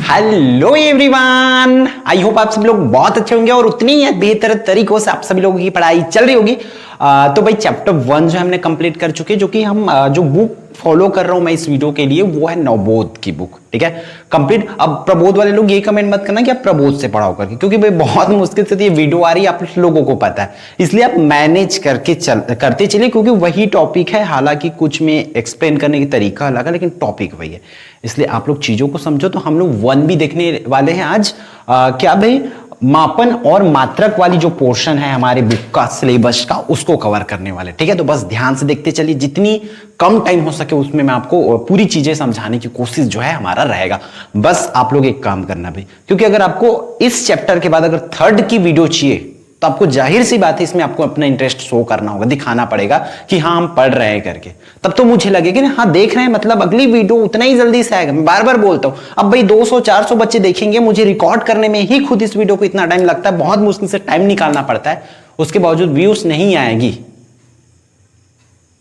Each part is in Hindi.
हेलो एवरीवन, आई होप आप सब लोग बहुत अच्छे होंगे और उतनी ही बेहतर तरीकों से आप सभी लोगों की पढ़ाई चल रही होगी। तो भाई चैप्टर 1 जो हमने कंप्लीट कर चुके, जो कि हम जो बुक फॉलो कर रहा हूं मैं इस वीडियो के लिए, वो है नवबोध की बुक। ठीक है, कंप्लीट। अब प्रबोध वाले लोग ये कमेंट मत करना कि आप प्रबोध से पढ़ाओ करके, क्योंकि भाई बहुत मुश्किल से ये वीडियो आ रही है, आप लोगों को पता है, इसलिए आप मैनेज करके करते चलिए, क्योंकि वही टॉपिक है। हालांकि कुछ में एक्सप्लेन करने की तरीका अलग है, लेकिन टॉपिक वही है, इसलिए आप लोग चीजों को समझो। तो हम लोग 1 भी देखने वाले हैं आज। क्या भाई, मापन और मात्रक वाली जो पोर्शन है हमारे बुक का सिलेबस का, उसको कवर करने वाले। ठीक है, तो बस ध्यान से देखते चलिए, जितनी कम टाइम हो सके उसमें मैं आपको पूरी चीजें समझाने की कोशिश जो है हमारा रहेगा। बस आप लोग एक काम करना भाई, क्योंकि अगर आपको इस चैप्टर के बाद अगर 3rd की वीडियो चाहिए, तो आपको जाहिर सी बात है इसमें आपको अपना इंटरेस्ट शो करना होगा, दिखाना पड़ेगा कि हाँ हम पढ़ रहे हैं करके। तब तो मुझे लगेगा ना हाँ देख रहे हैं, मतलब अगली वीडियो उतना ही जल्दी से आएगा। मैं बार बार बोलता हूं, अब भाई 200-400 बच्चे देखेंगे, मुझे रिकॉर्ड करने में ही खुद इस वीडियो को इतना टाइम लगता है, बहुत मुश्किल से टाइम निकालना पड़ता है, उसके बावजूद व्यूज नहीं आएगी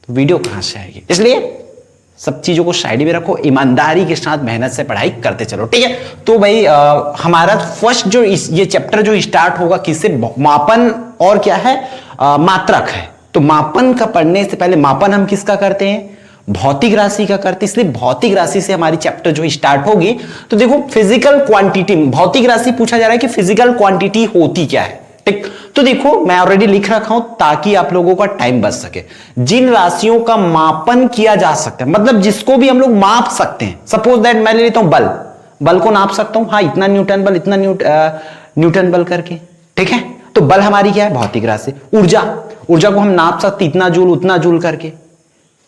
तो वीडियो कहां से आएगी। इसलिए सब चीजों को साइड में रखो, ईमानदारी के साथ मेहनत से पढ़ाई करते चलो। ठीक है, तो भाई हमारा फर्स्ट जो ये चैप्टर जो स्टार्ट होगा किससे, मापन और क्या है, मात्रक है। तो मापन का पढ़ने से पहले, मापन हम किसका करते हैं, भौतिक राशि का करते हैं, इसलिए भौतिक राशि से हमारी चैप्टर जो स्टार्ट होगी। तो देखो फिजिकल क्वांटिटी, भौतिक राशि पूछा जा रहा है कि फिजिकल क्वांटिटी होती क्या है। ठीक, तो देखो मैं ऑलरेडी लिख रखा हूं ताकि आप लोगों का टाइम बच सके। जिन राशियों का मापन किया जा सकता है, मतलब जिसको भी हम लोग माप सकते हैं, सपोज दैट मैं ले लेता हूं बल को नाप सकता हूं, हाँ इतना न्यूटन बल, इतना न्यूटन बल करके। ठीक है, तो बल हमारी क्या है, भौतिक राशि। ऊर्जा को हम नाप सकते, इतना जूल उतना जूल करके।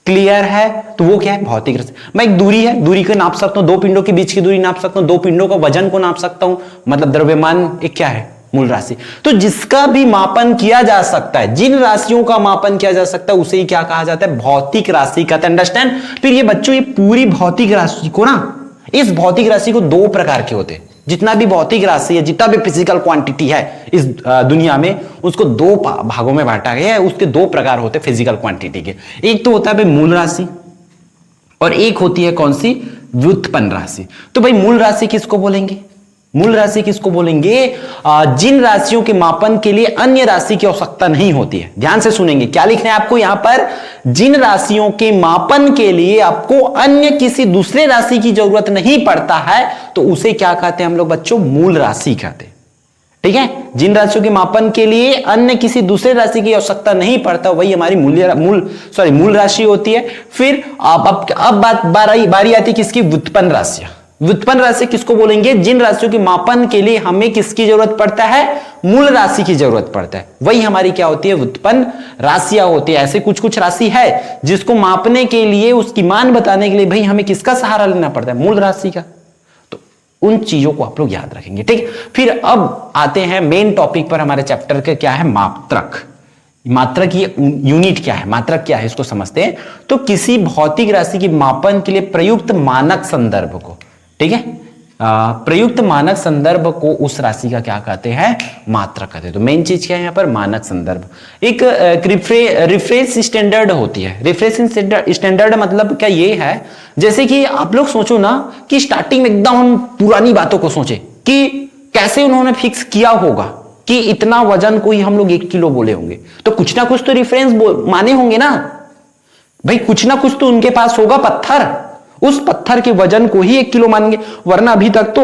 क्लियर है, तो वो क्या है, भौतिक राशि। मैं एक दूरी है, दूरी को नाप सकता हूं, 2 पिंडों के बीच की दूरी नाप सकता हूं, 2 पिंडों का वजन को नाप सकता हूं, मतलब द्रव्यमान एक क्या है, मूल राशि। तो जिसका भी मापन किया जा सकता है, जिन राशियों का मापन किया जा सकता है, उसे ही क्या कहा जाता है, भौतिक राशि कहते हैं। अंडरस्टैंड। फिर ये बच्चों, ये पूरी भौतिक राशि को ना, इस भौतिक राशि को 2 प्रकार के होते हैं। जितना भी भौतिक राशि है, जितना भी फिजिकल क्वांटिटी है इस दुनिया में, उसको 2 भागों में बांटा गया है। उसके 2 प्रकार होते हैं फिजिकल क्वांटिटी के। एक तो होता है भाई मूल राशि, और एक होती है कौन सी, व्युत्पन्न राशि। तो भाई मूल राशि किसको बोलेंगे, मूल राशि किसको बोलेंगे, जिन राशियों के मापन के लिए अन्य राशि की आवश्यकता नहीं होती है। ध्यान से सुनेंगे, क्या लिखना है आपको यहां पर, जिन राशियों के मापन के लिए आपको अन्य किसी दूसरे राशि की जरूरत नहीं पड़ता है, तो उसे क्या कहते हैं हम लोग बच्चों, मूल राशि कहते हैं। ठीक है, जिन राशियों के मापन के लिए अन्य किसी दूसरे राशि की आवश्यकता नहीं पड़ता, वही हमारी मूल राशि होती है। फिर अब बारी आती है किसकी, व्युत्पन्न राशियां। व्युत्पन्न राशि किसको बोलेंगे, जिन राशियों के मापन के लिए हमें किसकी जरूरत पड़ता है, मूल राशि की जरूरत पड़ता है, वही हमारी क्या होती है, व्युत्पन्न राशियां होती है। ऐसे कुछ राशि है जिसको मापने के लिए, उसकी मान बताने के लिए भाई हमें किसका सहारा लेना पड़ता है, मूल राशि का। तो उन चीजों को आप लोग याद रखेंगे। ठीक, फिर अब आते हैं मेन टॉपिक पर हमारे चैप्टर के, क्या है, मात्रक। मात्रक ये यूनिट क्या है, मात्रक क्या है, इसको समझते हैं। तो किसी भौतिक राशि के मापन के लिए प्रयुक्त मानक संदर्भ को, ठीक है, प्रयुक्त मानक संदर्भ को उस राशि का क्या कहते हैं, मात्रक कहते हैं। तो मेन चीज क्या है यहां पर, मानक संदर्भ। एक रिफरेंस स्टैंडर्ड होती है। रेफरेंस स्टैंडर्ड मतलब क्या ये है, जैसे कि आप लोग सोचो ना कि स्टार्टिंग में एकदम हम पुरानी बातों को सोचे कि कैसे उन्होंने फिक्स किया होगा कि इतना वजन को ही हम लोग 1 किलो बोले होंगे, तो कुछ ना कुछ तो रेफरेंस माने होंगे ना भाई, कुछ ना कुछ तो उनके पास होगा पत्थर, उस पत्थर के वजन को ही 1 किलो मानेंगे। वरना अभी तक तो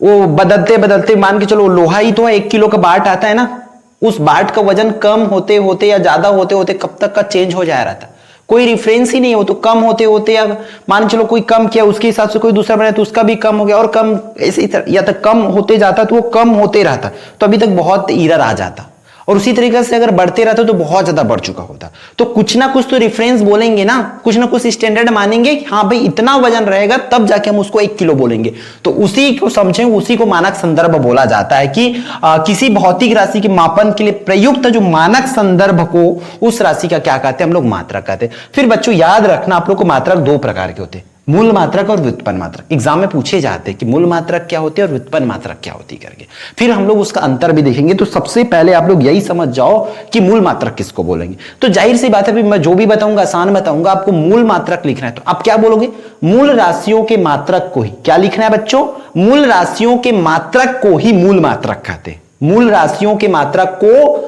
वो बदलते बदलते मान के चलो, लोहा ही तो है, 1 किलो का बाट आता है ना, उस बाट का वजन कम होते होते या ज्यादा होते होते कब तक का चेंज हो जा रहा था, कोई रेफरेंस ही नहीं हो। तो कम होते होते, या मान चलो कोई कम किया, उसके हिसाब से कोई दूसरा बनाया तो उसका भी कम हो गया, और कम ऐसे या तक कम होते जाता तो वो कम होते रहता, तो अभी तक बहुत एरर आ जाता। और उसी तरीके से अगर बढ़ते रहते तो बहुत ज्यादा बढ़ चुका होता। तो कुछ ना कुछ तो रेफरेंस बोलेंगे ना, कुछ ना कुछ स्टैंडर्ड मानेंगे, हाँ भाई इतना वजन रहेगा तब जाके हम उसको 1 किलो बोलेंगे। तो उसी को समझें, उसी को मानक संदर्भ बोला जाता है कि किसी भौतिक राशि के मापन के लिए प्रयुक्त जो मानक संदर्भ को, उस राशि का क्या कहते हैं हम लोग, मात्रक कहते हैं। फिर बच्चों याद रखना, आप लोग को मात्रक 2 प्रकार के होते हैं। मूल मात्रक और व्युत्पन्न मात्रक एग्जाम में पूछे जाते हैं कि मूल मात्रक क्या होती है और व्युत्पन्न मात्रक क्या होती है करके। फिर हम लोग उसका अंतर भी देखेंगे। तो सबसे पहले आप लोग यही समझ जाओ कि मूल मात्रक किसको बोलेंगे। तो जाहिर सी बात है, मैं जो भी बताऊंगा आसान बताऊंगा, आपको मूल मात्रक लिखना है। तो आप क्या बोलोगे? मूल राशियों के मात्रक को ही क्या लिखना है बच्चों? मूल राशियों के मात्रक को ही मूल मात्रक कहते हैं। मूल राशियों के मात्रक को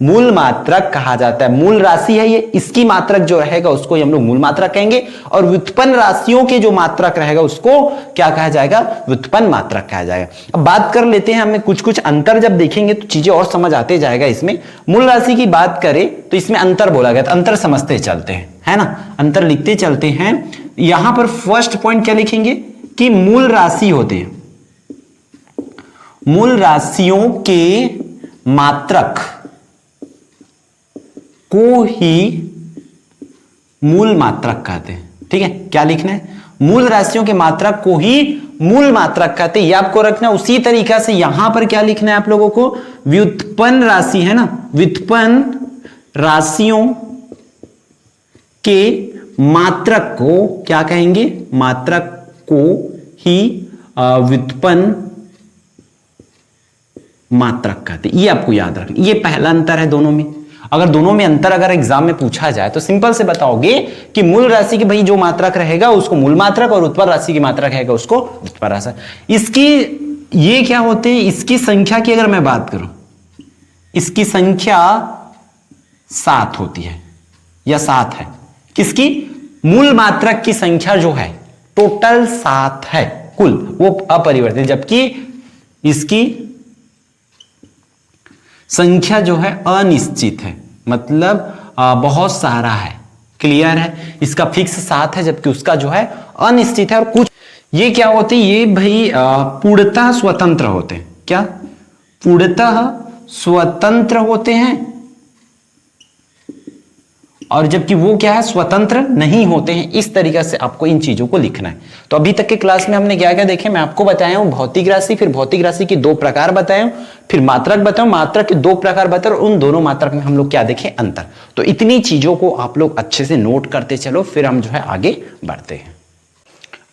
मूल मात्रक कहा जाता है। मूल राशि है ये, इसकी मात्रक जो रहेगा उसको हम लोग मूल मात्रक कहेंगे, और व्युत्पन्न राशियों के जो मात्रक रहेगा उसको क्या कहा जाएगा? व्युत्पन्न मात्रक कहा जाएगा। अब बात कर लेते हैं, हमें कुछ कुछ अंतर जब देखेंगे तो चीजें और समझ आते जाएगा। इसमें मूल राशि की बात करें तो इसमें अंतर बोला गया, तो अंतर समझते चलते हैं, है ना, अंतर लिखते चलते हैं। यहां पर फर्स्ट पॉइंट क्या लिखेंगे कि मूल राशि होते हैं, मूल राशियों के मात्रक को ही मूल मात्रक कहते हैं। ठीक है, क्या लिखना है? मूल राशियों के मात्रक को ही मूल मात्रक कहते हैं, ये आपको रखना। उसी तरीका से यहां पर क्या लिखना है आप लोगों को? व्युत्पन्न राशि है ना, व्युत्पन्न राशियों के मात्रक को क्या कहेंगे? मात्रक को ही व्युत्पन्न मात्रक कहते हैं। ये आपको याद रखना, ये पहला अंतर है दोनों में। अगर दोनों में अंतर अगर एग्जाम में पूछा जाए तो सिंपल से बताओगे कि मूल राशि की भाई जो मात्रक रहेगा उसको मूल मात्रक, और उत्पन्न राशि की मात्रक रहेगा उसको उत्पन्न राशि। इसकी ये क्या होते हैं? इसकी संख्या की अगर मैं बात करूं, इसकी संख्या 7 होती है या 7 है। किसकी? मूल मात्रक की संख्या जो है टोटल 7 है कुल, वो अपरिवर्तित, जबकि इसकी संख्या जो है अनिश्चित है, मतलब बहुत सारा है। क्लियर है? इसका फिक्स 7 है जबकि उसका जो है अनिश्चित है। और कुछ ये क्या होते हैं? ये भाई पूर्णतः स्वतंत्र होते हैं। क्या? पूर्णतः स्वतंत्र होते हैं, और जबकि वो क्या है? स्वतंत्र नहीं होते हैं। इस तरीके से आपको इन चीजों को लिखना है। तो अभी तक के क्लास में हमने क्या क्या देखे, मैं आपको बताया हूं भौतिक राशि, फिर भौतिक राशि के 2 प्रकार बताए, फिर मात्रक बताऊं, मात्रक के 2 प्रकार बताए, और उन दोनों मात्रक में हम लोग क्या देखें? अंतर। तो इतनी चीजों को आप लोग अच्छे से नोट करते चलो, फिर हम जो है आगे बढ़ते हैं।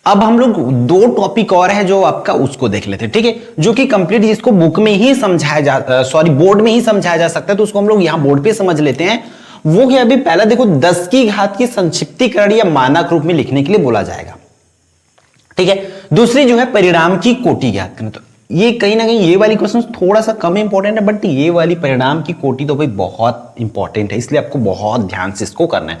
अब हम लोग 2 टॉपिक और है जो आपका उसको देख लेते हैं। ठीक है, जो कि कंप्लीट जिसको बुक में ही समझाया जा बोर्ड में ही समझाया जा सकता है, तो उसको हम लोग यहां बोर्ड पे समझ लेते हैं। वो क्या? अभी पहला देखो, 10 की घात की संक्षिप्तीकरण या मानक रूप में लिखने के लिए बोला जाएगा। ठीक है, दूसरी जो है परिणाम की कोटि ज्ञात करना। तो ये कहीं ना कहीं ये वाली क्वेश्चन थोड़ा सा कम इंपॉर्टेंट है, बट ये वाली परिणाम की कोटि तो भाई बहुत इंपॉर्टेंट है, इसलिए आपको बहुत ध्यान से इसको करना है।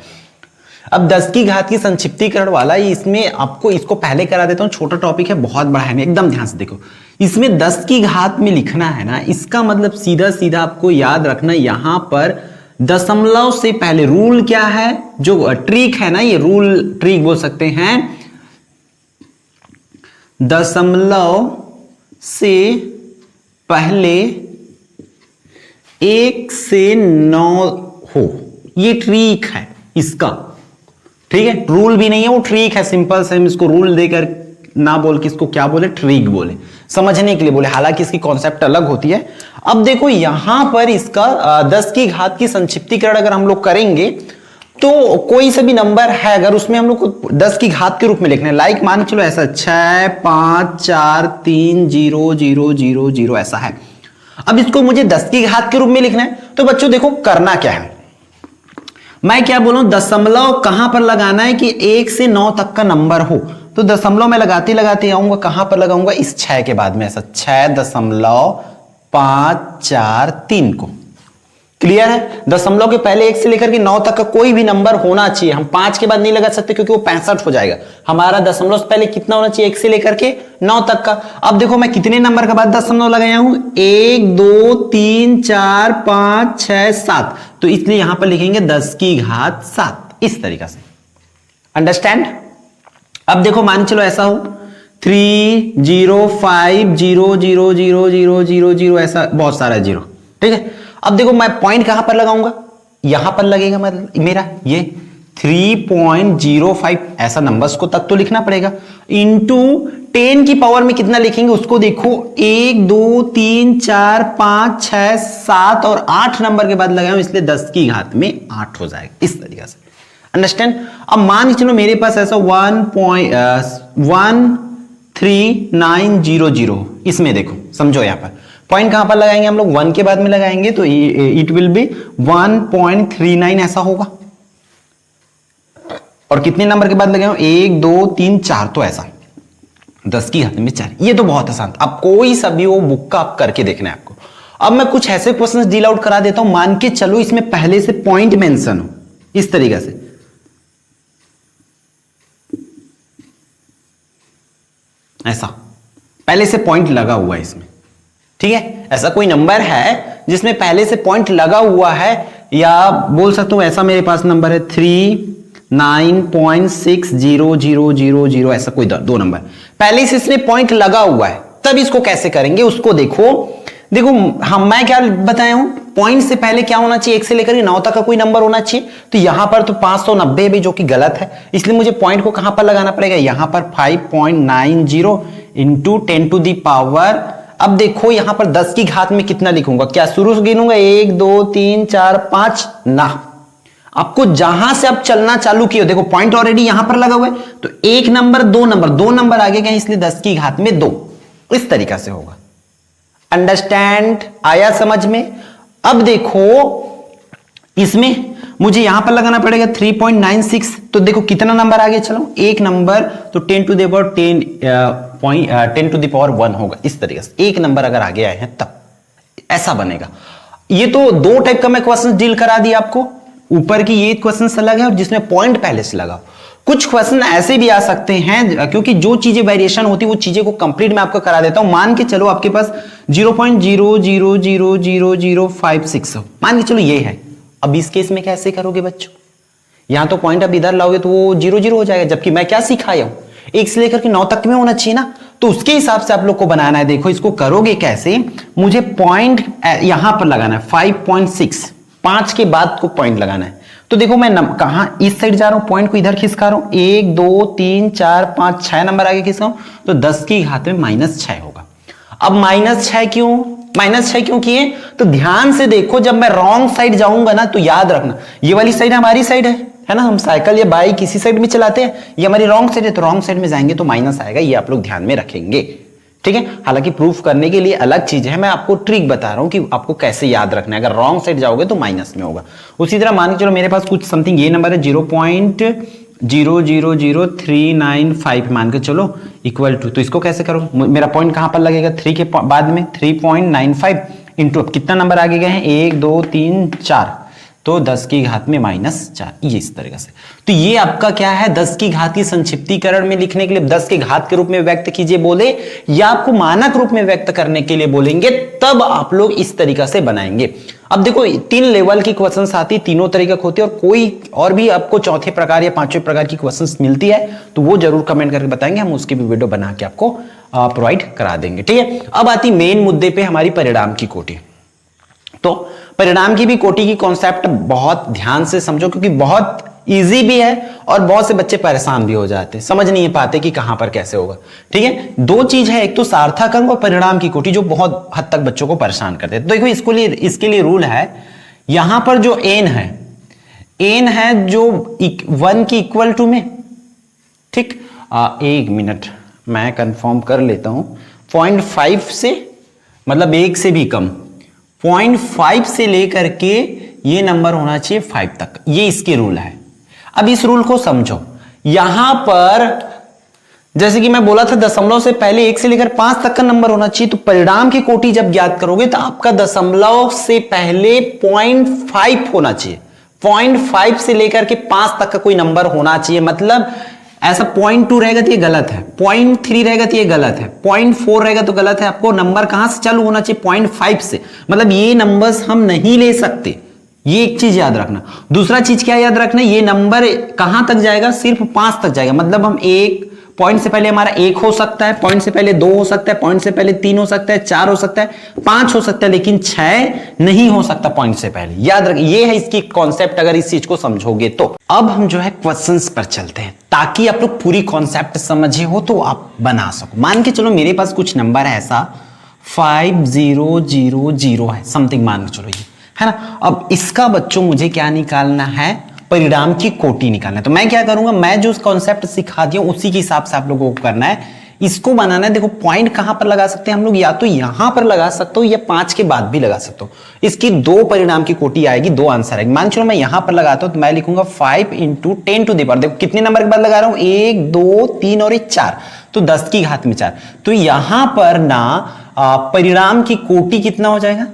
अब 10 की घात की संक्षिप्तीकरण वाला, इसमें आपको इसको पहले करा देता हूं, छोटा टॉपिक है, बहुत बड़ा है, एकदम ध्यान से देखो। इसमें 10 की घात में लिखना है ना, इसका मतलब सीधा सीधा आपको याद रखना, यहां पर दशमलव से पहले रूल क्या है? जो ट्रिक है ना, ये रूल ट्रिक बोल सकते हैं, दशमलव से पहले 1 से 9 हो, ये ट्रिक है इसका। ठीक है, रूल भी नहीं है, वो ट्रिक है। सिंपल से हम इसको रूल देकर ना बोल के इसको क्या बोले? ट्रिक बोले, समझने के लिए बोले, हालांकि इसकी कॉन्सेप्ट अलग होती है। अब देखो यहां पर इसका 10 की घात की संक्षिप्तीकरण अगर हम लोग करेंगे तो कोई सा भी नंबर है, अगर उसमें हम लोग को 10 की घात के रूप में लिखना है, लाइक मान चलो ऐसा 6 5 4 3 0 0 0 0 ऐसा है। अब इसको मुझे 10 की घात के रूप में लिखना है, तो बच्चों देखो करना क्या है, मैं क्या बोलूं, दशमलव कहां पर लगाना है कि 1 से 9 तक का नंबर हो। तो दशमलव में लगाते लगाते आऊंगा, कहां पर लगाऊंगा? इस 6 के बाद में, ऐसा 6.543 को। क्लियर है? दशमलव के पहले 1 से लेकर के 9 तक का कोई भी नंबर होना चाहिए। हम 5 के बाद नहीं लगा सकते क्योंकि वो 65 हो जाएगा। हमारा दशमलव से पहले कितना होना चाहिए? 1 से लेकर के 9 तक का। अब देखो मैं कितने नंबर के बाद दशमलव लगाया हूं? 1 2 3 4 5 6 7, तो इसलिए यहां पर लिखेंगे 10 की घात 7, इस तरीका से। अंडरस्टैंड? अब देखो मान चलो ऐसा हो 3 0 5 0 0 0 0 0 0, ऐसा बहुत सारा 0। ठीक है, अब देखो मैं पॉइंट कहां पर लगाऊंगा? यहां पर लगेगा, मतलब मेरा ये 3.05, ऐसा नंबर्स को तक तो लिखना पड़ेगा, इंटू 10 की पावर में कितना लिखेंगे उसको देखो, 1 2 3 4 5 6 7 और 8 नंबर के बाद लगाया हूं, इसलिए 10 की घात में 8 हो जाएगा, इस तरीके से। अंडरस्टैंड। अब मान के चलो मेरे पास ऐसा 1.13900, इसमें देखो समझो यहां पर पॉइंट कहां पर लगाएंगे हम लोग, 1 के बाद में लगाएंगे तो इट विल बी 1.39 ऐसा होगा। और कितने नंबर के बाद लगाए, 1 2 3 4, तो ऐसा 10 की घात में 4। ये तो बहुत आसान, अब कोई सा भी वो बुक का आप करके देखना है आपको। अब मैं कुछ ऐसे क्वेश्चंस डील आउट करा देता हूं, मान के चलो इसमें पहले से पॉइंट मेंशन हो इस तरीके से, ऐसा पहले से पॉइंट लगा हुआ है इसमें, ठीक है। ऐसा कोई नंबर है जिसमें पहले से पॉइंट लगा हुआ है, या बोल सकता हूं ऐसा मेरे पास नंबर है 39.6000, ऐसा कोई दो नंबर पहले से इसमें पॉइंट लगा हुआ है। तब इसको कैसे करेंगे उसको देखो हम मैं क्या बताया हूं, पॉइंट से पहले क्या होना चाहिए, 1 से लेकर 9 तक का कोई नंबर होना चाहिए। तो यहां पर तो 590 भी, जो कि गलत है, इसलिए मुझे पॉइंट को कहां पर लगाना पड़ेगा, यहां पर 5.90 इंटू 10 टू दी पावर। अब देखो यहां पर 10 की घात में कितना लिखूंगा, क्या शुरू से गिनूंगा 1 2 3 4 5 ना, आपको जहां से आप चलना चालू किए, देखो पॉइंट ऑलरेडी यहां पर लगा हुआ है, तो 1 नंबर 2 नंबर आगे गए, इसलिए 10 की घात में 2, इस तरीका से होगा। अंडरस्टैंड, आया समझ में। अब देखो इसमें मुझे यहां पर लगाना पड़ेगा 3.96, तो देखो कितना नंबर आगे चलो, 1 नंबर, तो 10 टू द पावर 1 होगा, इस तरीके से 1 नंबर अगर आगे आए हैं तब ऐसा बनेगा। ये तो 2 टाइप का मैं क्वेश्चन डील करा दिया आपको, ऊपर की ये क्वेश्चन अलग है और जिसमें पॉइंट पहले से लगा। कुछ क्वेश्चन ऐसे भी आ सकते हैं, क्योंकि जो चीजें वेरिएशन होती है वो चीजें को कंप्लीट मैं आपको करा देता हूं। मान के चलो आपके पास 0.000056 हो, मान के चलो ये है। अब इस केस में कैसे करोगे बच्चों, यहां तो पॉइंट अब इधर लाओगे तो वो 0 हो जाएगा, जबकि मैं क्या सिखाया हूं 1 से लेकर के 9 तक में होना चाहिए ना, तो उसके हिसाब से आप लोग को बनाना है। देखो इसको करोगे कैसे, मुझे पॉइंट यहां पर लगाना है 5.6, 5 के बाद को पॉइंट लगाना है। तो देखो मैं कहां इस साइड जा रहा हूं, पॉइंट को इधर खिसका रहा हूं, 1 2 3 4 5 6 नंबर आगे खिसका हूं, तो 10 की घात में -6 होगा। अब -6 क्यों किए, तो ध्यान से देखो, जब मैं रॉन्ग साइड जाऊंगा ना, तो याद रखना ये वाली साइड हमारी साइड है ना, हम साइकिल या बाइक किसी साइड में चलाते हैं, ये हमारी रॉन्ग साइड है, तो रॉन्ग साइड में जाएंगे तो माइनस आएगा, ये आप लोग ध्यान में रखेंगे, ठीक है। हालांकि प्रूफ करने के लिए अलग चीज है, मैं आपको ट्रिक बता रहा हूं कि आपको कैसे याद रखना है। अगर रॉन्ग साइड जाओगे तो माइनस में होगा। उसी तरह मान के चलो मेरे पास कुछ समथिंग ये नंबर है 0.000395 मान के चलो इक्वल टू, तो इसको कैसे करो, मेरा पॉइंट कहां पर लगेगा 3 के बाद में 3.95 इंटू कितना नंबर आगे गए हैं 1 2 3 4, तो 10 की घात में -4, ये इस तरीके से। तो ये आपका क्या है, 10 की घात की संक्षिप्तीकरण में लिखने के लिए 10 की घात के रूप में व्यक्त कीजिए बोले, या आपको मानक रूप में व्यक्त करने के लिए बोलेंगे, तब आप लोग इस तरीका से बनाएंगे। अब देखो 3 लेवल की क्वेश्चंस आती, तीनों तरीके की होती है, और कोई और भी आपको चौथे प्रकार या 5वें प्रकार की क्वेश्चंस मिलती है तो वो जरूर कमेंट करके बताएंगे, हम उसकी भी वीडियो बना के आपको प्रोवाइड करा देंगे, ठीक है। अब आती मेन मुद्दे पे, हमारी परिणाम की कोटि। तो परिणाम की भी कोटि की कॉन्सेप्ट बहुत ध्यान से समझो, क्योंकि बहुत इजी भी है और बहुत से बच्चे परेशान भी हो जाते हैं, समझ नहीं पाते कि कहां पर कैसे होगा, ठीक है। 2 चीज है, एक तो सार्थक अंक और परिणाम की कोटि, जो बहुत हद तक बच्चों को परेशान करते हैं। तो देखो इसके लिए रूल है, यहां पर जो n है जो 1 की इक्वल टू में, ठीक। 1 मिनट मैं कंफर्म कर लेता हूं, 0.5 से मतलब 1 से भी कम, 0.5 से लेकर के ये नंबर होना चाहिए 5 तक, ये इसके रूल है। अब इस रूल को समझो, यहां पर जैसे कि मैं बोला था दशमलव से पहले 1 से लेकर 5 तक का नंबर होना चाहिए, तो परिणाम की कोटि जब ज्ञात करोगे तो आपका दशमलव से पहले 0.5 होना चाहिए, 0.5 से लेकर के 5 तक का कोई नंबर होना चाहिए। मतलब ऐसा 0.2 रहेगा तो ये गलत है, 0.3 रहेगा तो ये गलत है, 0.4 रहेगा तो गलत है। आपको नंबर कहां से चालू होना चाहिए, 0.5 से, मतलब ये नंबर्स हम नहीं ले सकते, ये एक चीज याद रखना। दूसरा चीज क्या याद रखना, ये नंबर कहां तक जाएगा, सिर्फ 5 तक जाएगा। मतलब हम 1 पॉइंट से पहले हमारा 1 हो सकता है, पॉइंट से पहले 2 हो सकता है, पॉइंट से पहले 3 हो सकता है, 4 हो सकता है, 5 हो सकता है, लेकिन 6 नहीं हो सकता पॉइंट से पहले। याद रखिए, ये है इसकी कॉन्सेप्ट, अगर इस चीज को समझोगे तो। अब हम जो है क्वेश्चंस पर चलते हैं, ताकि आप लोग पूरी कॉन्सेप्ट समझे हो तो आप बना सको। मान के चलो मेरे पास कुछ नंबर है ऐसा 5000 है समथिंग, मान के चलो ये है ना। अब इसका बच्चों मुझे क्या निकालना है, परिणाम की कोटि निकालना है। तो मैं क्या करूंगा, मैं जो कॉन्सेप्ट सिखा दिया उसी के हिसाब से आप लोगों को करना है। इसको बनाना है। देखो पॉइंट कहां पर लगा सकते हैं हम लोग, या तो यहां पर लगा सकते हो या 5 के बाद भी लगा सकते हो। इसकी 2 परिणाम की कोटि आएगी, 2 आंसर आएगी। मान चलो मैं यहां पर लगाता हूं तो मैं लिखूंगा 5 × 10 टू द पावर, देखो कितने नंबर के बाद लगा रहा हूं, 1 2 3 और 4, तो 10 की घात में 4। तो यहां पर ना परिणाम की कोटि कितना हो जाएगा,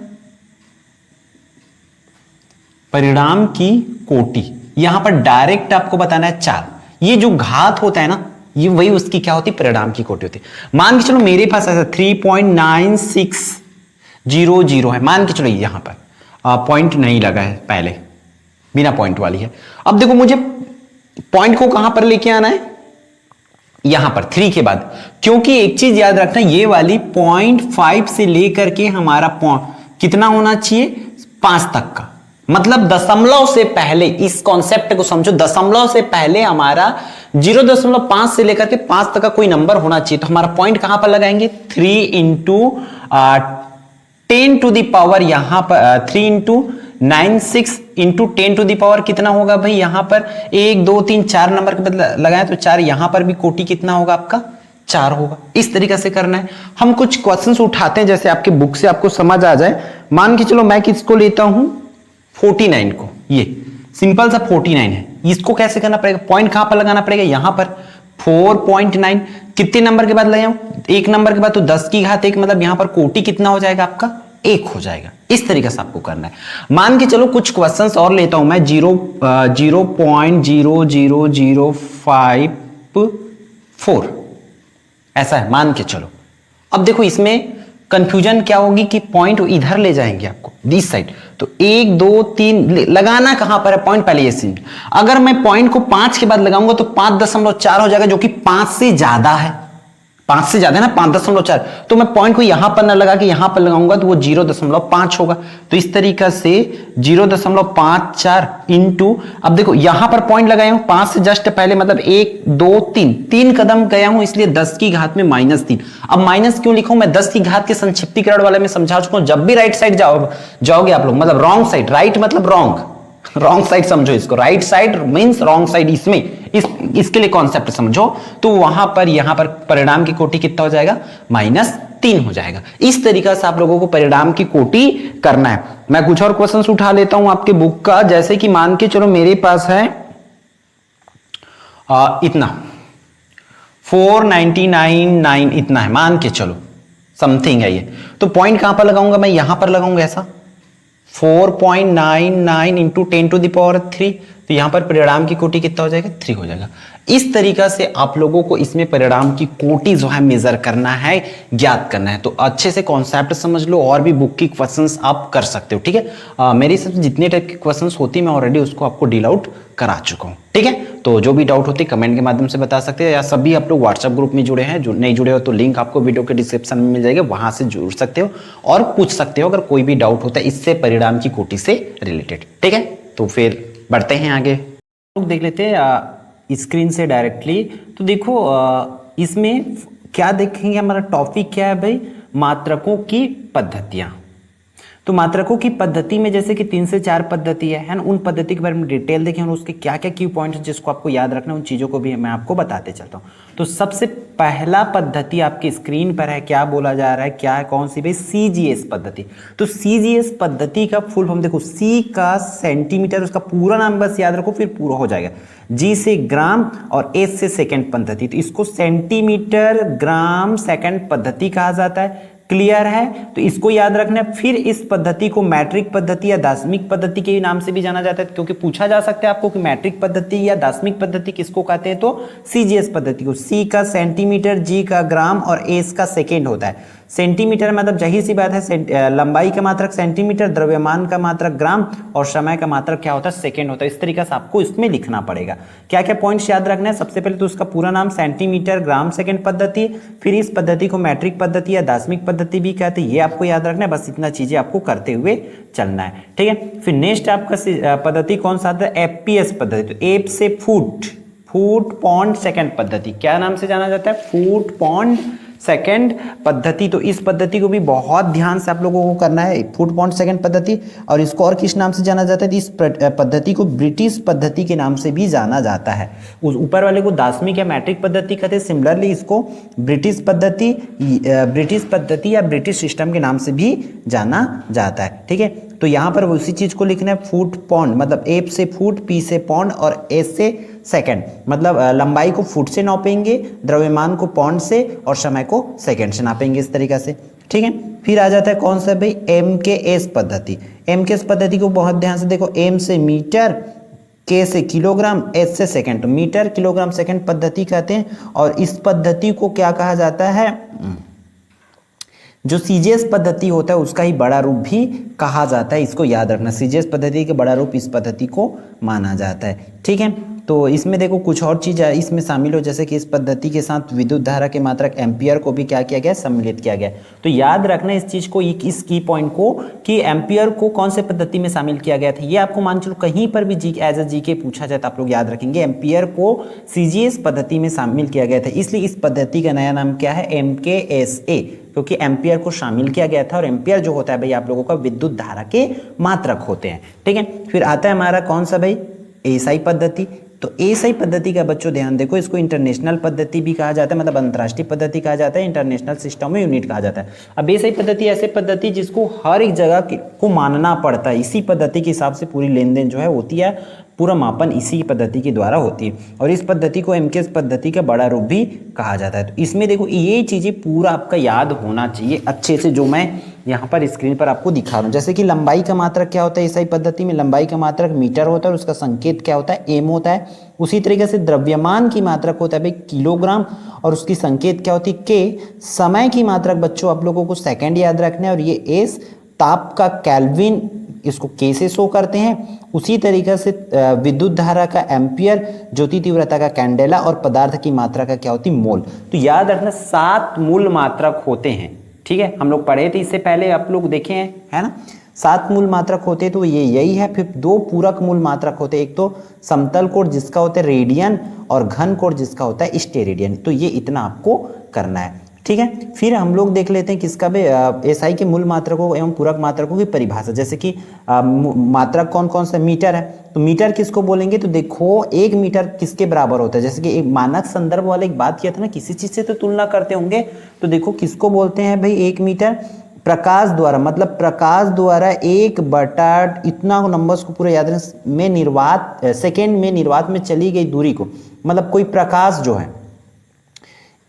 परिणाम की कोटि यहां पर डायरेक्ट आपको बताना है 4। ये जो घात होता है ना, ये वही उसकी क्या होती है, परिणाम की कोटि होती है। मान के चलो मेरे पास ऐसा 3.9600 है, मान के चलो यहां पर पॉइंट नहीं लगा है, पहले बिना पॉइंट वाली है। अब देखो मुझे पॉइंट को कहां पर लेके आना है, यहां पर 3 के बाद, क्योंकि एक चीज याद रखना, ये वाली 0.5 से लेकर के हमारा कितना होना चाहिए, 5 तक का, मतलब दशमलव से पहले, इस कॉन्सेप्ट को समझो, दशमलव से पहले हमारा 0.5 से लेकर के 5 तक का कोई नंबर होना चाहिए। तो हमारा पॉइंट कहां पर लगाएंगे, 3 × 10 टू द पावर, यहां पर 3 × 96 × 10 टू द पावर कितना होगा भाई, यहां पर 1 2 3 4 नंबर के बदले लगाए तो 4, यहां पर भी कोटि कितना होगा आपका, 4 होगा। इस तरीके से करना है। हम कुछ क्वेश्चंस उठाते हैं, जैसे आपके बुक से आपको समझ आ जाए। मान के चलो मैं किसको लेता हूं, 49 को, ये सिंपल सा 49 है। इसको कैसे करना पड़ेगा, पॉइंट कहां पर लगाना पड़ेगा, यहां पर 4.9, कितने नंबर के बाद लगाऊं, 1 नंबर के बाद, तो 10 की घात 1, मतलब यहां पर कोटि कितना हो जाएगा आपका, 1 हो जाएगा। इस तरीके से आपको करना है। मान के चलो कुछ क्वेश्चंस और लेता हूं मैं, 0.00054 ऐसा है, मान के चलो। अब देखो इसमें कंफ्यूजन क्या होगी कि पॉइंट इधर ले जाएंगे आपको, दिस साइड, तो 1 2 3 लगाना कहां पर है, पॉइंट पहले ये सीन। अगर मैं पॉइंट को 5 के बाद लगाऊंगा तो 5.4 हो जाएगा, जो कि 5 से ज्यादा है, 5 से ज्यादा है ना, 5.4। तो मैं पॉइंट को यहां पर ना लगा के यहां पर लगाऊंगा तो वो 0.5 होगा। तो इस तरीके से 0.54 इंटू, अब देखो यहां पर पॉइंट लगाया हूं 5 से जस्ट पहले, मतलब 1 2 3 कदम गया हूं, इसलिए 10 की घात में -3। अब माइनस क्यों लिखूं मैं, 10 की घात के संक्षिप्तीकरण वाले में समझा चुका हूं। जब भी राइट साइड जाओगे आप लोग, मतलब रॉन्ग साइड, राइट मतलब रॉन्ग साइड समझो इसको, right side means wrong side, इसमें इसके लिए कॉन्सेप्ट समझो। तो वहां पर यहां पर परिणाम की कोटि कितना हो जाएगा, -3 हो जाएगा। इस तरीका से आप लोगों को परिणाम की कोटि करना है। मैं कुछ और क्वेश्चंस उठा लेता हूं आपके बुक का, जैसे कि मान के चलो मेरे पास है इतना 499 इतना है, मान के चलो समथिंग है ये। तो पॉइंट कहां पर लगाऊंगा मैं, यहां पर लगाऊंगा ऐसा, 4.99 इंटू 10 टू द पावर 3, तो यहां पर परिणाम की कोटि कितना हो जाएगा, 3 हो जाएगा। इस तरीका से आप लोगों को इसमें परिणाम की कोटि जो है मेजर करना है, ज्ञात करना है। तो अच्छे से कॉन्सेप्ट समझ लो, और भी बुक की क्वेश्चंस आप कर सकते हो, ठीक है। मेरे हिसाब से जितने टाइप के क्वेश्चंस होती है मैं ऑलरेडी उसको आपको डील आउट करा चुका हूं, ठीक है। तो जो भी डाउट होती है कमेंट के माध्यम से बता सकते हैं, या सभी आप लोग व्हाट्सएप ग्रुप में जुड़े हैं, जो नहीं जुड़े हो तो लिंक आपको वीडियो के डिस्क्रिप्शन में मिल जाएगा, वहां से जुड़ सकते हो और पूछ सकते हो अगर कोई भी डाउट होता है इससे परिणाम की कोटि से रिलेटेड, ठीक है। तो फिर बढ़ते हैं आगे, लोग देख लेते हैं स्क्रीन से डायरेक्टली। तो देखो इसमें क्या देखेंगे, हमारा टॉपिक क्या है भाई, मात्रकों की पद्धतियां। तो मात्रकों की पद्धति में जैसे कि 3 से 4 पद्धति है ना, उन पद्धति के बारे में डिटेल देखें और उसके क्या क्या की पॉइंट्स जिसको आपको याद रखना है, उन चीज़ों को भी मैं आपको बताते चलता हूँ। तो सबसे पहला पद्धति आपकी स्क्रीन पर है, क्या बोला जा रहा है, क्या है, कौन सी भाई, CGS पद्धति। तो CGS पद्धति का फुल फॉर्म देखो, C का सेंटीमीटर, उसका पूरा नाम बस याद रखो फिर पूरा हो जाएगा, G से ग्राम और S से सेकंड पद्धति। तो इसको सेंटीमीटर ग्राम सेकंड पद्धति कहा जाता है। क्लियर है, तो इसको याद रखना है। फिर इस पद्धति को मैट्रिक पद्धति या दशमिक पद्धति के नाम से भी जाना जाता है, क्योंकि पूछा जा सकता है आपको कि मैट्रिक पद्धति या दशमिक पद्धति किसको कहते हैं, तो CGS पद्धति को। C का सेंटीमीटर, G का ग्राम और S का सेकेंड होता है। सेंटीमीटर मतलब जाहिर सी बात है, लंबाई का मात्रक सेंटीमीटर, द्रव्यमान का मात्रक ग्राम और समय का मात्रक क्या होता है, सेकेंड होता है। इस तरीके से आपको इसमें लिखना पड़ेगा। क्या क्या पॉइंट्स याद रखना है, सबसे पहले तो उसका पूरा नाम सेंटीमीटर ग्राम सेकेंड पद्धति, फिर इस पद्धति को मैट्रिक पद्धति या दशमिक पद्धति भी कहते हैं, ये आपको याद रखना है। बस इतना चीजें आपको करते हुए चलना है, ठीक है। फिर नेक्स्ट आपका पद्धति कौन सा आता है, FPS पद्धति। तो एप से फुट पॉन्ड सेकंड पद्धति, क्या नाम से जाना जाता है, फुट पॉन्ड सेकंड पद्धति, तो इस पद्धति को भी बहुत ध्यान से आप लोगों को करना है, फुट पाउंड सेकंड पद्धति। और इसको और किस नाम से जाना जाता है? इस पद्धति को ब्रिटिश पद्धति के नाम से भी जाना जाता है। उस ऊपर वाले को दार्शनिक या मैट्रिक पद्धति कहते हैं, सिमिलरली इसको ब्रिटिश पद्धति या ब्रिटिश सिस्टम के नाम से भी जाना जाता है। ठीक है, तो यहाँ पर उसी चीज को लिखना है, फुट पाउंड मतलब एफ से फुट, पी से पाउंड और एस से सेकंड, मतलब लंबाई को फुट से नापेंगे, द्रव्यमान को पाउंड से और समय को सेकंड से नापेंगे, इस तरीका से। ठीक है, फिर आ जाता है कौन सा भाई? एम के एस पद्धति। एम के एस पद्धति को बहुत ध्यान से देखो, एम से मीटर, के से किलोग्राम, एस से सेकंड, तो मीटर किलोग्राम सेकंड पद्धति कहते हैं। और इस पद्धति को क्या कहा जाता है? जो सीजीएस पद्धति होता है उसका ही बड़ा रूप भी कहा जाता है, इसको याद रखना। सीजीएस पद्धति के बड़ा रूप इस पद्धति को माना जाता है। ठीक है, तो इसमें देखो कुछ और चीज़ इसमें शामिल हो, जैसे कि इस पद्धति के साथ विद्युत धारा के मात्रक एम्पियर को भी क्या किया गया? सम्मिलित किया गया। तो याद रखना इस चीज़ को, इस की पॉइंट को, कि एम्पियर को कौन से पद्धति में शामिल किया गया था। ये आपको मान चलो कहीं पर भी एज ए जीके पूछा जाए तो आप लोग याद रखेंगे, एम्पियर को सीजीएस पद्धति में शामिल किया गया था, इसलिए इस पद्धति का नया नाम क्या है? MKSA, क्योंकि एम्पियर को शामिल किया गया था। और एम्पियर जो होता है भाई आप लोगों का विद्युत धारा के मात्रक होते हैं। ठीक है, फिर आता है हमारा कौन सा भाई? एसआई पद्धति। तो एसआई पद्धति का बच्चों ध्यान देखो, इसको इंटरनेशनल पद्धति भी कहा जाता है, मतलब अंतर्राष्ट्रीय पद्धति कहा जाता है, इंटरनेशनल सिस्टम में यूनिट कहा जाता है। अब एसआई पद्धति ऐसे पद्धति जिसको हर एक जगह को मानना पड़ता है, इसी पद्धति के हिसाब से पूरी लेन देन जो है होती है, पूरा मापन इसी पद्धति के द्वारा होती है। और इस पद्धति को एमकेएस पद्धति का बड़ा रूप भी कहा जाता है। तो इसमें देखो ये चीज़ें पूरा आपका याद होना चाहिए अच्छे से, जो मैं यहाँ पर स्क्रीन पर आपको दिखा रहा हूँ। जैसे कि लंबाई का मात्रक क्या होता है? एसआई पद्धति में लंबाई का मात्रक मीटर होता है और उसका संकेत क्या होता है? एम होता है। उसी तरीके से द्रव्यमान की मात्रक होता है भाई किलोग्राम और उसकी संकेत क्या होती है? के। समय की मात्रक बच्चों आप लोगों को सेकंड याद रखना है और ये एस। ताप का केल्विन, इसको के से शो करते हैं। उसी तरीके से विद्युत धारा का एम्पियर, ज्योति तीव्रता का कैंडेला और पदार्थ की मात्रा का क्या होती? मोल। तो याद रखना 7 मूल मात्रक होते हैं। ठीक है, हम लोग पढ़े थे इससे पहले, आप लोग देखे हैं, है ना? 7 मूल मात्रक होते हैं, तो ये यही है। फिर 2 पूरक मूल मात्रक होते हैं, एक तो समतल कोण जिसका होता है रेडियन और घन कोण जिसका होता है स्टेरेडियन। तो ये इतना आपको करना है। ठीक है, फिर हम लोग देख लेते हैं किसका भी एसआई के मूल मात्रकों एवं पूरक मात्रकों की परिभाषा। जैसे कि मात्रक कौन कौन सा? मीटर है, तो मीटर किसको बोलेंगे? तो देखो 1 मीटर किसके बराबर होता है? जैसे कि एक मानक संदर्भ वाले एक बात किया था ना, किसी चीज से तो तुलना करते होंगे, तो देखो किसको बोलते हैं भाई 1 मीटर? प्रकाश द्वारा, मतलब प्रकाश द्वारा 1/, इतना नंबर्स को पूरा याद रखें, में निर्वात सेकेंड में निर्वात में चली गई दूरी को, मतलब कोई प्रकाश जो है,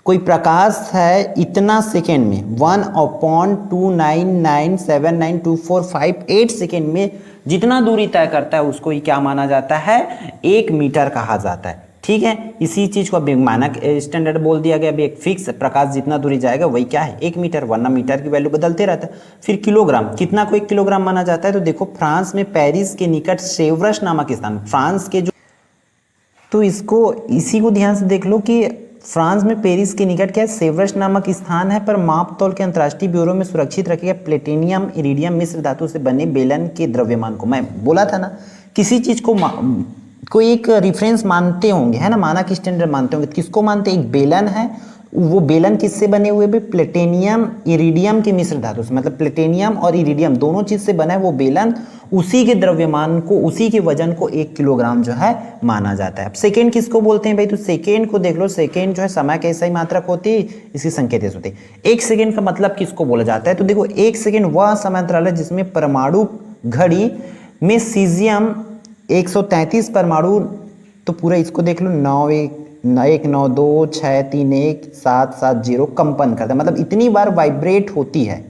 कोई प्रकाश है इतना सेकेंड में 1/299792458 सेकेंड में जितना दूरी तय करता है उसको ही क्या माना जाता है? 1 मीटर कहा जाता है। ठीक है, इसी चीज को मानक स्टैंडर्ड बोल दिया गया। एक फिक्स प्रकाश जितना दूरी जाएगा वही क्या है? 1 मीटर, वरना मीटर की वैल्यू बदलते रहता है। फिर किलोग्राम, कितना को 1 किलोग्राम माना जाता है? तो देखो फ्रांस में पेरिस के निकट सेव्रस नामक स्थान, फ्रांस के जो, तो इसको इसी को ध्यान से देख लो कि फ्रांस में पेरिस के निकट क्या है? सेव्रस नामक स्थान है, पर माप तौल के अंतर्राष्ट्रीय ब्यूरो में सुरक्षित रखे गए प्लेटिनियम इरिडियम मिश्र धातु से बने बेलन के द्रव्यमान को, मैं बोला था ना, किसी चीज को कोई एक रेफरेंस मानते होंगे, है ना, मानक स्टैंडर्ड मानते होंगे। किसको मानते हैं? एक बेलन है, वो बेलन किससे बने हुए? भी प्लेटिनियम इरिडियम के मिश्र धातु से, मतलब प्लेटिनियम और इरिडियम दोनों चीज से बना है वो बेलन, उसी के द्रव्यमान को, उसी के वजन को 1 किलोग्राम जो है माना जाता है। अब सेकेंड किसको बोलते हैं भाई? तो सेकेंड को देख लो, सेकेंड जो है समय का ऐसा ही मात्रक होती है, इसकी संकेत ऐसे होती है। 1 सेकेंड का मतलब किसको बोला जाता है? तो देखो 1 सेकेंड वह समय अंतराल है जिसमें परमाणु घड़ी में सीजियम 133 परमाणु, तो पूरा इसको देख लो 9192631770 कंपन करता है, मतलब इतनी बार वाइब्रेट होती है।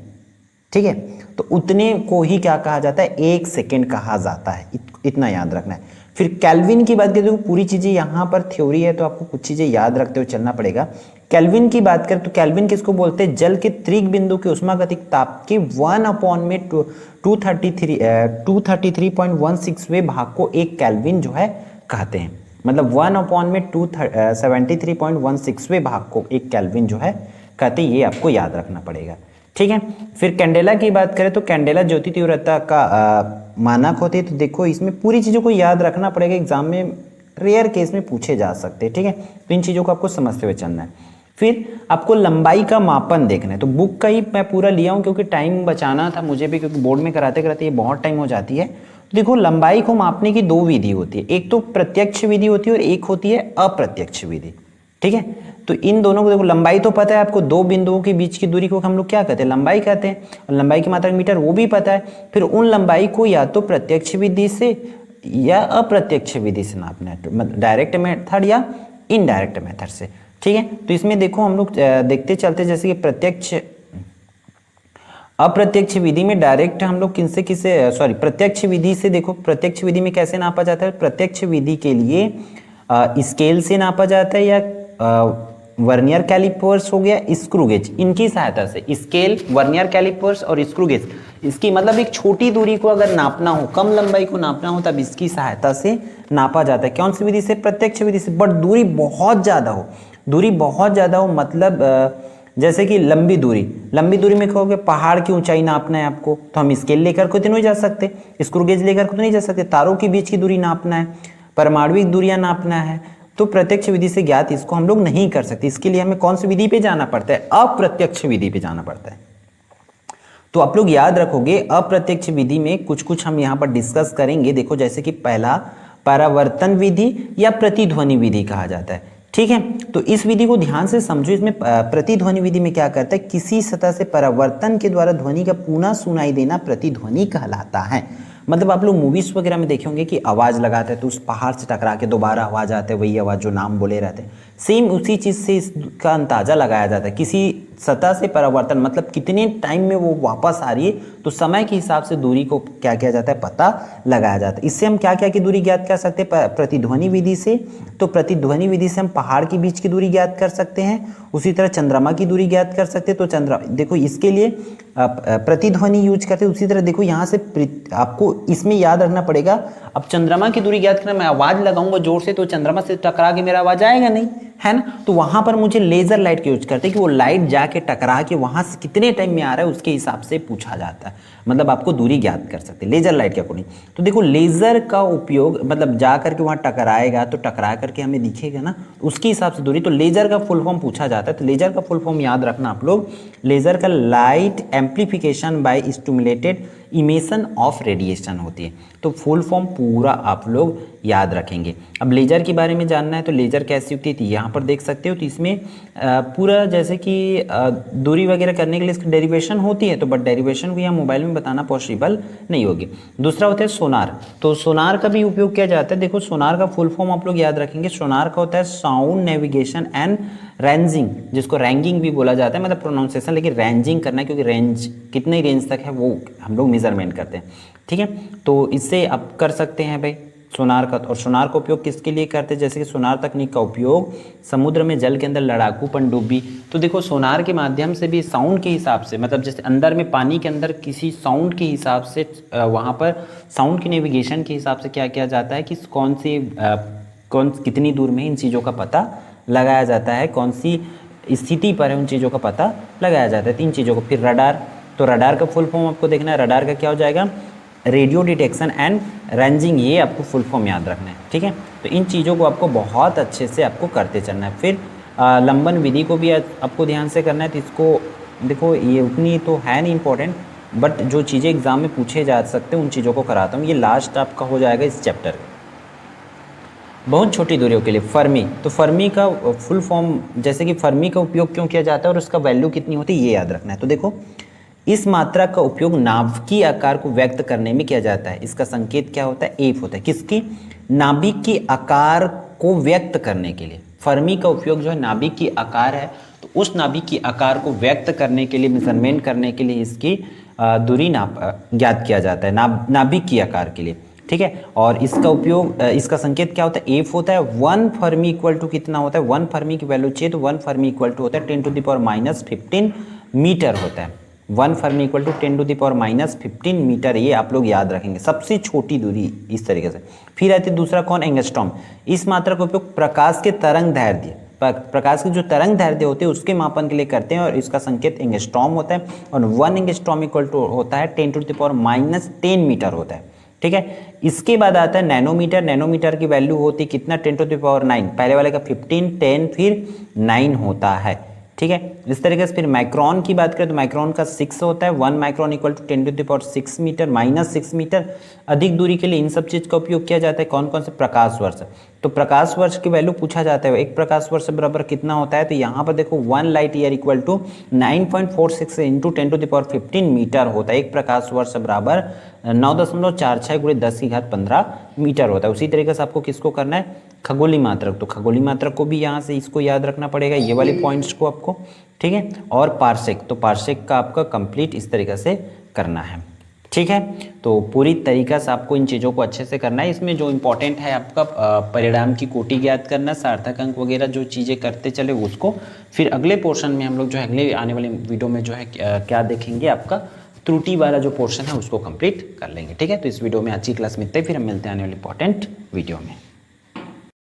ठीक है, तो उतने को ही क्या कहा जाता है? 1 सेकेंड कहा जाता है, इतना याद रखना है। फिर केल्विन की बात करें तो पूरी चीजें यहाँ पर थ्योरी है, तो आपको कुछ चीजें याद रखते हुए चलना पड़ेगा। केल्विन की बात करें तो केल्विन किसको बोलते हैं? जल के त्रिक बिंदु के उष्मागतिक ताप के 233.16वें भाग को 1 केल्विन जो है कहते हैं, मतलब 1/273.16वें भाग को 1 केल्विन जो है कहते हैं। ये आपको याद रखना पड़ेगा। ठीक है, फिर कैंडेला की बात करें तो कैंडेला ज्योति तीव्रता का मानक होती है। तो देखो इसमें पूरी चीज़ों को याद रखना पड़ेगा, एग्जाम में रेयर केस में पूछे जा सकते हैं। ठीक है, तो इन चीज़ों को आपको समझते हुए चलना है। फिर आपको लंबाई का मापन देखना है, तो बुक का ही मैं पूरा लिया हूँ क्योंकि टाइम बचाना था मुझे भी, क्योंकि बोर्ड में कराते कराते ये बहुत टाइम हो जाती है। तो देखो लंबाई को मापने की दो विधि होती है, एक तो प्रत्यक्ष विधि होती है और एक होती है अप्रत्यक्ष विधि। ठीक है, तो इन दोनों को देखो, लंबाई तो पता है आपको, दो बिंदुओं के बीच की दूरी को हम लोग क्या कहते हैं, लंबाई कहते हैं, और लंबाई की मात्रा मीटर वो भी पता है। फिर उन लंबाई को या तो प्रत्यक्ष विधि से या अप्रत्यक्ष विधि से नापना है, मतलब डायरेक्ट मेथड या इनडायरेक्ट मेथड से। ठीक है, तो इसमें देखो हम लोग देखते चलते, जैसे कि अप्रत्यक्ष विधि में डायरेक्ट हम लोग प्रत्यक्ष विधि से, देखो प्रत्यक्ष विधि में कैसे नापा जाता है, प्रत्यक्ष विधि के लिए स्केल से नापा जाता है या वर्नियर कैलिपर्स हो गया, स्क्रू गेज, इनकी सहायता से, स्केल, वर्नियर कैलिपर्स और स्क्रू गेज, इसकी मतलब एक छोटी दूरी को अगर नापना हो, कम लंबाई को नापना हो, तब इसकी सहायता से नापा जाता है। कौन सी विधि से, प्रत्यक्ष विधि से। बट दूरी बहुत ज़्यादा हो, मतलब जैसे कि लंबी दूरी में कहोगे पहाड़ की ऊंचाई नापना है आपको, तो हम स्केल लेकर को तो नहीं जा सकते, स्क्रू गेज लेकर को तो नहीं जा सकते। तारों के बीच की दूरी नापना है, परमाणुविक दूरियां नापना है, तो प्रत्यक्ष विधि से ज्ञात इसको हम लोग नहीं कर सकते। इसके लिए हमें कौन सी विधि पे जाना पड़ता है, अप्रत्यक्ष विधि पे जाना पड़ता है। तो आप लोग याद रखोगे, अप्रत्यक्ष विधि में कुछ हम यहाँ पर डिस्कस करेंगे। देखो जैसे कि पहला परावर्तन विधि या प्रतिध्वनि विधि कहा जाता है। ठीक है, तो इस विधि को ध्यान से समझो। इसमें प्रतिध्वनि विधि में क्या करता है, किसी सतह से परावर्तन के द्वारा ध्वनि का पुनः सुनाई देना प्रतिध्वनि कहलाता है। मतलब आप लोग मूवीज वगैरह में देखे होंगे कि आवाज लगाते हैं तो उस पहाड़ से टकरा के दोबारा आवाज आते है, वही आवाज जो नाम बोले रहते हैं, सेम उसी चीज से इसका अंदाजा लगाया जाता है। किसी सतह से परावर्तन मतलब कितने टाइम में वो वापस आ रही है, तो समय के हिसाब से दूरी को क्या किया जाता है, पता लगाया जाता है। इससे हम क्या क्या की दूरी ज्ञात कर सकते हैं, प्रतिध्वनि विधि से। तो प्रतिध्वनि विधि से हम पहाड़ के बीच की दूरी ज्ञात कर सकते हैं, उसी तरह चंद्रमा की दूरी ज्ञात कर सकते हैं। तो देखो इसके लिए प्रतिध्वनि यूज करते हैं। उसी तरह देखो यहाँ से आपको इसमें याद रखना पड़ेगा, अब चंद्रमा की दूरी ज्ञात करना, मैं आवाज लगाऊंगा जोर से तो चंद्रमा से टकरा के मेरा आवाज आएगा नहीं, है ना। तो वहां पर मुझे लेजर लाइट का यूज करते हैं कि वो लाइट जाके टकरा के वहां से कितने टाइम में आ रहा है उसके हिसाब से पूछा जाता है, मतलब आपको दूरी ज्ञात कर सकते हैं लेजर लाइट के अकॉर्डिंग। तो देखो लेजर का उपयोग, मतलब जा करके वहां टकराएगा तो टकरा करके हमें दिखेगा ना, उसके हिसाब से दूरी। तो लेजर का फुल फॉर्म पूछा जाता है, तो लेजर का फुल फॉर्म याद रखना आप लोग, लेजर का light amplification by stimulated emission of radiation होती है। तो फुल फॉर्म पूरा आप लोग याद रखेंगे। अब लेजर के बारे में जानना है तो लेजर कैसी होती है, यहाँ पर देख सकते हो। तो इसमें पूरा जैसे कि दूरी वगैरह करने के लिए इसकी डेरिवेशन होती है, तो बट डेरिवेशन भी यहाँ मोबाइल में बताना पॉसिबल नहीं होगी। दूसरा होता है सोनार, तो सोनार का भी उपयोग किया जाता है। देखो सोनार का फुल फॉर्म आप लोग याद रखेंगे, सोनार का होता है साउंड नेविगेशन एंड रेंजिंग, जिसको रैंगिंग भी बोला जाता है, मतलब प्रोनाउंसिएशन, लेकिन रेंजिंग करना है क्योंकि रेंज कितने रेंज तक है वो हम लोग मेजरमेंट करते हैं। ठीक है, तो इससे आप कर सकते हैं भाई सोनार का। और सोनार का उपयोग किसके लिए करते हैं, जैसे कि सोनार तकनीक का उपयोग समुद्र में जल के अंदर लड़ाकू पनडुब्बी, तो देखो सोनार के माध्यम से भी साउंड के हिसाब से, मतलब जैसे अंदर में पानी के अंदर किसी साउंड के हिसाब से वहाँ पर साउंड की नेविगेशन के हिसाब से क्या किया जाता है कि कौन कितनी दूर में इन चीज़ों का पता लगाया जाता है, कौन सी स्थिति पर है उन चीज़ों का पता लगाया जाता है। तीन चीज़ों को। फिर रडार, तो रडार का फुल फॉर्म आपको देखना है, रडार का क्या हो जाएगा, रेडियो डिटेक्शन एंड रेंजिंग, ये आपको फुल फॉर्म याद रखना है। ठीक है, तो इन चीज़ों को आपको बहुत अच्छे से आपको करते चलना है। फिर लंबन विधि को भी आपको ध्यान से करना है। तो इसको देखो ये उतनी तो है नहीं इंपॉर्टेंट, बट जो चीज़ें एग्जाम में पूछे जा सकते हैं उन चीज़ों को कराता हूँ। ये लास्ट आपका हो जाएगा इस चैप्टर का। बहुत छोटी दूरियों के लिए फर्मी, तो फर्मी का फुल फॉर्म, जैसे कि फर्मी का उपयोग क्यों किया जाता है और उसका वैल्यू कितनी होती है ये याद रखना है। तो देखो इस मात्रा का उपयोग नाभिकीय आकार को व्यक्त करने में किया जाता है। इसका संकेत क्या होता है, एफ होता है। किसकी, नाभिक के आकार को व्यक्त करने के लिए फर्मी का उपयोग जो है, नाभिक की आकार है तो उस नाभिक की आकार को व्यक्त करने के लिए, मेजरमेंट करने के लिए इसकी दूरी ज्ञात किया जाता है नाभिक की आकार के लिए। ठीक है, और इसका उपयोग, इसका संकेत क्या होता है, एफ होता है। 1 फर्मी इक्वल टू कितना होता है, 1 फर्मी की वैल्यू चाहिए तो 1 फर्मी इक्वल टू होता है 10⁻⁻15 मीटर होता है। 1 फर्मी इक्वल टू 10⁻⁻15 मीटर, ये आप लोग याद रखेंगे, सबसे छोटी दूरी इस तरीके से। फिर आती है दूसरा कौन, एंगस्ट्रॉम। इस मात्रा का उपयोग प्रकाश के तरंग दैर्ध्य, प्रकाश के जो तरंग दैर्ध्य होते हैं उसके मापन के लिए करते हैं, और इसका संकेत एंगस्ट्रॉम होता है। और 1 एंगस्ट्रॉम इक्वल टू होता है 10⁻10 मीटर होता है। ठीक है। इसके बाद आता है नैनोमीटर। नैनोमीटर की वैल्यू होती है कितना, 10⁻⁹। पहले वाले का 15, 10 फिर 9 होता है, ठीक है। इस तरीके से फिर माइक्रोन की बात करें तो माइक्रोन का 6 होता है। 1 micron equal to 10⁻6 metre, -6 metre. अधिक दूरी के लिए इन सब चीज का उपयोग किया जाता है। कौन कौन से, प्रकाश वर्ष। तो प्रकाश वर्ष की वैल्यू पूछा जाता है, एक प्रकाश वर्ष बराबर कितना होता है, तो यहाँ पर देखो 1 light year equal to 9.46 into 10⁻15 metre होता है। एक प्रकाश वर्ष बराबर 9.46 × 10⁻15 मीटर होता है। उसी तरीके से आपको किसको करना है, खगोलीय मात्रक। तो खगोलीय मात्रक को भी यहाँ से इसको याद रखना पड़ेगा, ये वाले पॉइंट्स को आपको, ठीक है। और पार्सेक, तो पार्सेक का आपका कंप्लीट इस तरीके से करना है, ठीक है। तो पूरी तरीका से आपको इन चीज़ों को अच्छे से करना है। इसमें जो इंपॉर्टेंट है आपका परिणाम की कोटि ज्ञात करना, सार्थक अंक वगैरह जो चीज़ें करते चले उसको। फिर अगले पोर्शन में हम लोग जो है अगले आने वाले वीडियो में जो है क्या देखेंगे, आपका त्रुटि वाला जो पोर्शन है उसको कंप्लीट कर लेंगे, ठीक है। तो इस वीडियो में आज की क्लास में इतना ही, फिर हम मिलते हैं आने वाले इंपॉर्टेंट वीडियो में।